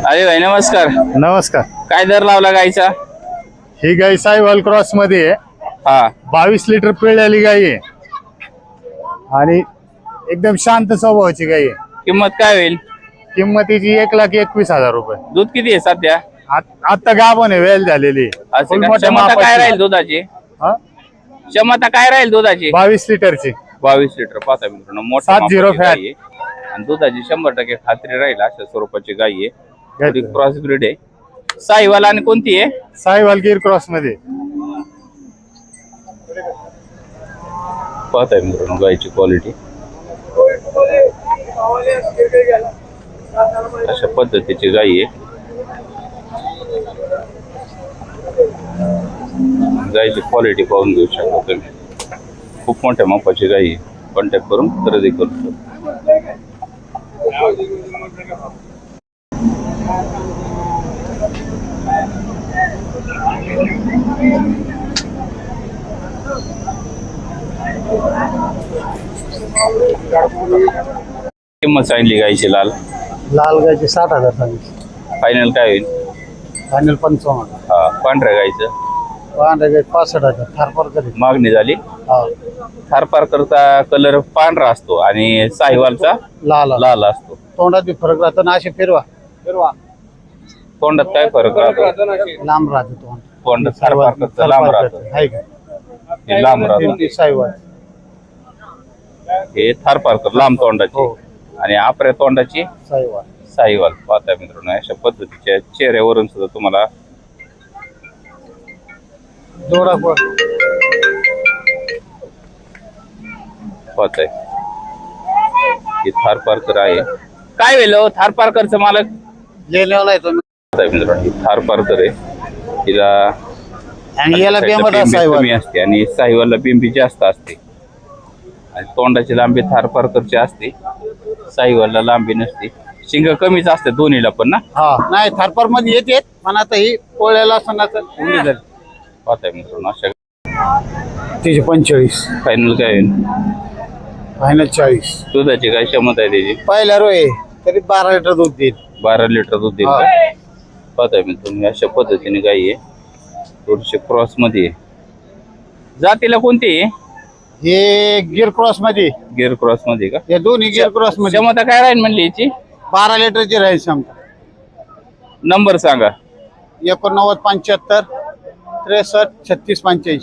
अरे भाई नमस्कार. नमस्कार. काय दर लावला गाईचा? ही गाय साहिवाल क्रॉस मध्ये आहे. हा 22 लिटर पिळलेली गाय आहे आणि एकदम शांत स्वभावाची गाय आहे. किंमत काय होईल? किंमतीची 1,21,000 रुपये. दूध किती आहे सध्या? आता गाभण आहे, वेल झालेली. असं का? क्षमता काय राहील दुधाची? क्षमता काय राहील दुधाची? 22 लिटरची. 22 लिटर. पाहता मित्रांनो मोठा 70 मापाची फॅट. गाय आहे आणि दुधाची 100% खात्री राहील अशा स्वरूपाची गाय आहे. क्रॉस ब्रीड आहे. साईवाल आणि कोणती आहे? साहिवाल गिर क्रॉस मध्ये. पाहता मित्रांनो गायची क्वालिटी अशा पद्धतीची गाय आहे. गायची क्वालिटी पाहून घेऊ शकता तुम्ही. खूप मोठ्या मापाची गाय आहे. कॉन्टॅक्ट करून खरेदी करू शकता. किंमत सांगितली गायची लाल गायची 60,000 सांगितली. फायनल काय होईल? फायनल 55,000. हा पांढऱ्या गायचं 65,000. थारपार कधी मागणी झाली. थारपार करता कलर पांढरा असतो आणि साहिवालचा लाल लाल असतो. तोंडात बी फरक राहतो ना. असे फिरवा तोंडात काय फरक राहतो? लांब राहतो तोंड. तोंडात थारपार करता लांब राहतं. आहे का? हे लांब राहतं. साहिवाल हे थारपारकर लांब तोंडाची आणि आपऱ्या तोंडाची साहिवाल. साहिवाल. पाहता मित्रांनो अशा पद्धतीच्या चेहऱ्यावरून सुद्धा तुम्हाला जोडा पाहताय. ही थारपारकर आहे. काय वेळ थारपारकरचं मालक? लेण्याला येतो. पाहताय मित्रांनो ही थारपारकर आहे. तिला आणि याला बिंबी कमी असते आणि साहिवालला बिंबी जास्त असते आणि तोंडाची लांबी थारपारकरची असते. साहिवालला लांबी नसते. शिंग कमीच असते दोन्हीला पण ना. हा नाही थारपार मध्ये येते पण आता ही पोळ्याला सणाचं पाहताय मित्रांनो अशा. तिचे 45. फायनल काय होईल? फायनल 40. दुधाची काय क्षमता आहे त्याची? पहिला रोय तरी 12 लिटर दूध देईल. 12 लिटर दूध देईल. पाहताय मित्रांनो अशा पद्धतीने गाई आहे. थोडीशी क्रॉस मध्ये आहे. जातीला कोणती आहे? हे गिर क्रॉस मध्ये. गिर क्रॉस मध्ये का? हे दोन्ही गिर क्रॉस मध्ये. क्षमता काय राहील म्हणली याची? 12 लिटरची राहील क्षमता. नंबर सांगा. 89 75 63 36 85.